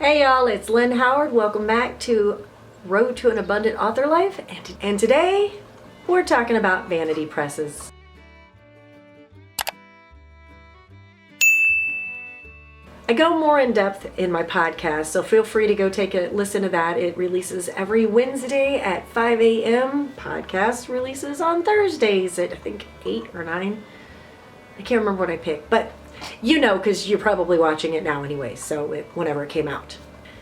Hey y'all, it's Lynn Howard. Welcome back to Road to an Abundant Author Life. And today we're talking about vanity presses. I go more in depth in my podcast, so feel free to go take a listen to that. It releases every Wednesday at 5 a.m. Podcast releases on Thursdays at I think 8 or 9. I can't remember what I picked, but you know, because you're probably watching it now anyway, so whenever it came out.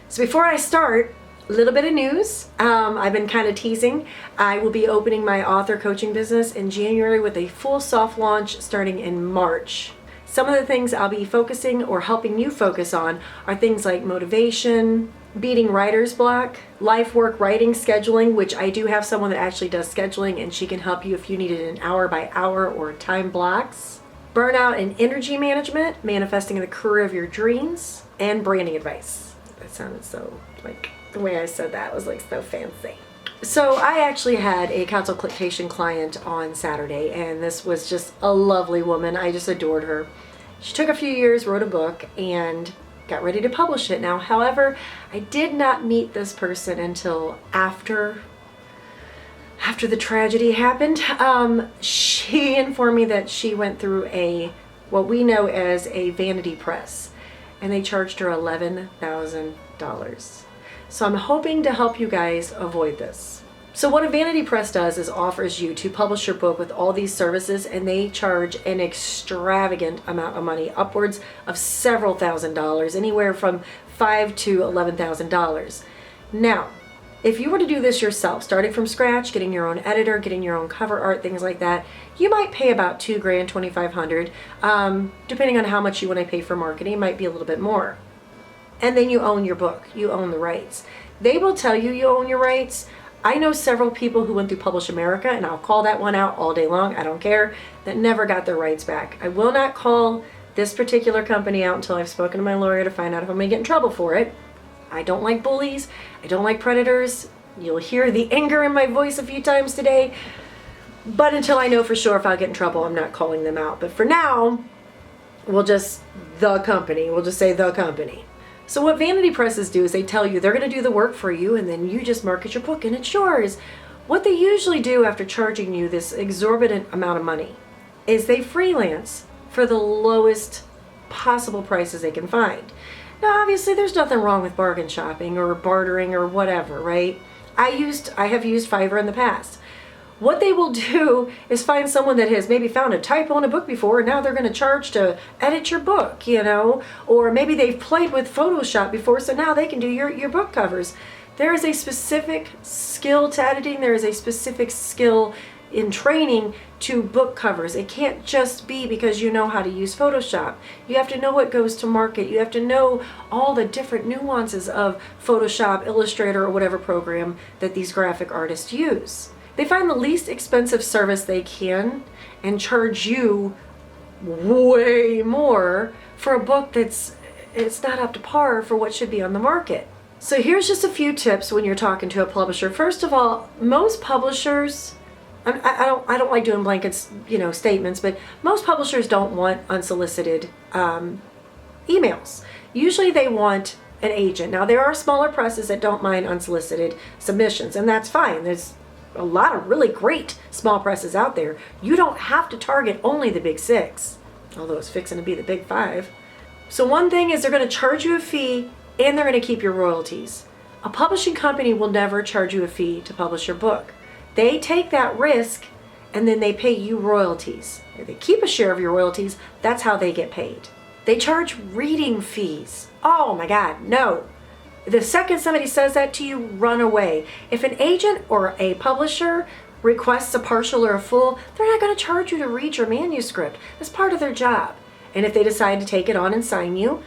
So before I start, a little bit of news. I've been kind of teasing. I will be opening my author coaching business in January with a full soft launch starting in March. Some of the things I'll be focusing or helping you focus on are things like motivation, beating writer's block, life work writing scheduling, which I do have someone that actually does scheduling and she can help you if you need it in hour by hour or time blocks. Burnout and energy management, manifesting the career of your dreams, and branding advice. That sounded so, like, the way I said that was like so fancy. So I actually had a consultation client on Saturday, and this was just a lovely woman. I just adored her. She took a few years, wrote a book, and got ready to publish it. Now, however, I did not meet this person until after the tragedy happened. She informed me that she went through what we know as a vanity press, and they charged her $11,000. So I'm hoping to help you guys avoid this. So what a vanity press does is offers you to publish your book with all these services, and they charge an extravagant amount of money, upwards of several $1,000s, anywhere from $5,000 to $11,000. Now, if you were to do this yourself, starting from scratch, getting your own editor, getting your own cover art, things like that, you might pay about $2,000, $2,500, depending on how much you want to pay for marketing. It might be a little bit more. And then you own your book. You own the rights. They will tell you you own your rights. I know several people who went through Publish America, and I'll call that one out all day long, I don't care, that never got their rights back. I will not call this particular company out until I've spoken to my lawyer to find out if I'm going to get in trouble for it. I don't like bullies. I don't like predators. You'll hear the anger in my voice a few times today. But until I know for sure if I'll get in trouble, I'm not calling them out. But for now, we'll just say the company. So what vanity presses do is they tell you they're going to do the work for you, and then you just market your book and it's yours. What they usually do after charging you this exorbitant amount of money is they freelance for the lowest possible prices they can find. Now, obviously, there's nothing wrong with bargain shopping or bartering or whatever, right? I have used Fiverr in the past. What they will do is find someone that has maybe found a typo in a book before, and now they're going to charge to edit your book, or maybe they've played with Photoshop before, so now they can do your book covers. There is a specific skill to editing. There is a specific skill in training to book covers. It can't just be because you know how to use Photoshop. You have to know what goes to market. You have to know all the different nuances of Photoshop, Illustrator, or whatever program that these graphic artists use. They find the least expensive service they can and charge you way more for a book it's not up to par for what should be on the market. So here's just a few tips when you're talking to a publisher. First of all, most publishers, I don't like doing blanket, statements, but most publishers don't want unsolicited emails. Usually they want an agent. Now, there are smaller presses that don't mind unsolicited submissions, and that's fine. There's a lot of really great small presses out there. You don't have to target only the big 6, although it's fixing to be the big 5. So one thing is they're going to charge you a fee, and they're going to keep your royalties. A publishing company will never charge you a fee to publish your book. They take that risk, and then they pay you royalties. If they keep a share of your royalties, that's how they get paid. They charge reading fees. Oh my God, no. The second somebody says that to you, run away. If an agent or a publisher requests a partial or a full, they're not going to charge you to read your manuscript. That's part of their job. And if they decide to take it on and sign you,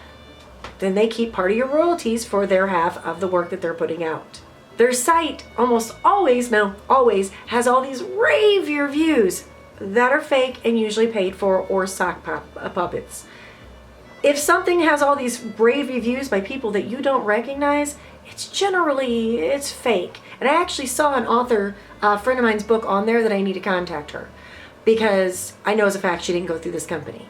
then they keep part of your royalties for their half of the work that they're putting out. Their site always has all these rave reviews that are fake and usually paid for or sock puppets. If something has all these rave reviews by people that you don't recognize, it's fake. And I actually saw an author, a friend of mine's book on there that I need to contact her because I know as a fact she didn't go through this company.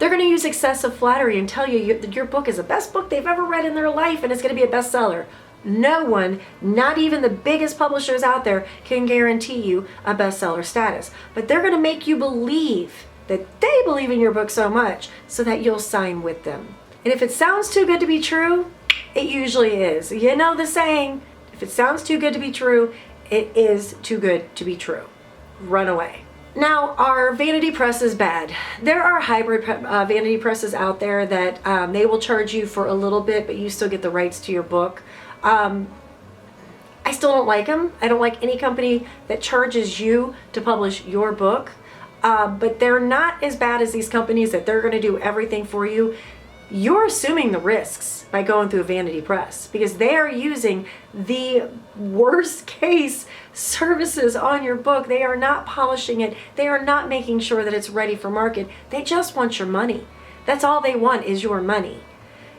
They're going to use excessive flattery and tell you that your book is the best book they've ever read in their life and it's going to be a bestseller. No one, not even the biggest publishers out there, can guarantee you a bestseller status. But they're going to make you believe that they believe in your book so much so that you'll sign with them. And if it sounds too good to be true, it usually is. You know the saying, if it sounds too good to be true, it is too good to be true. Run away. Now, our vanity press is bad. There are hybrid vanity presses out there that they will charge you for a little bit, but you still get the rights to your book. I still don't like them. I don't like any company that charges you to publish your book. But they're not as bad as these companies that they're going to do everything for you. You're assuming the risks by going through a vanity press because they are using the worst case services on your book. They are not polishing it. They are not making sure that it's ready for market. They just want your money. That's all they want is your money.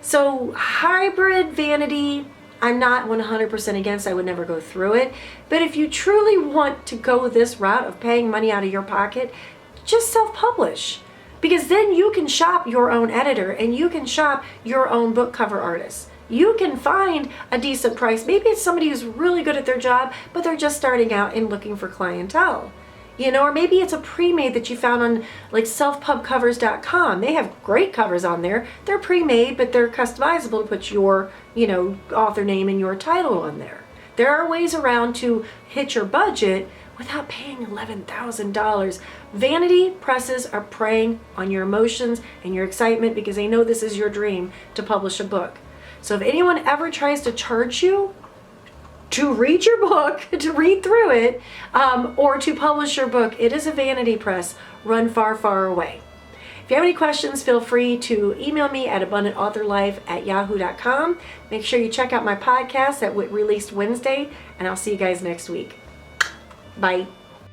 So hybrid vanity, I'm not 100% against. I would never go through it. But if you truly want to go this route of paying money out of your pocket, just self-publish. Because then you can shop your own editor and you can shop your own book cover artist. You can find a decent price. Maybe it's somebody who's really good at their job, but they're just starting out and looking for clientele. You know, or maybe it's a pre-made that you found on like selfpubcovers.com. They have great covers on there. They're pre-made, but they're customizable to put your, author name and your title on there. There are ways around to hit your budget without paying $11,000. Vanity presses are preying on your emotions and your excitement because they know this is your dream to publish a book. So if anyone ever tries to charge you to read your book, to read through it, or to publish your book, it is a vanity press. Run far, far away. If you have any questions, feel free to email me at abundantauthorlife@yahoo.com. Make sure you check out my podcast that released Wednesday, and I'll see you guys next week. Bye.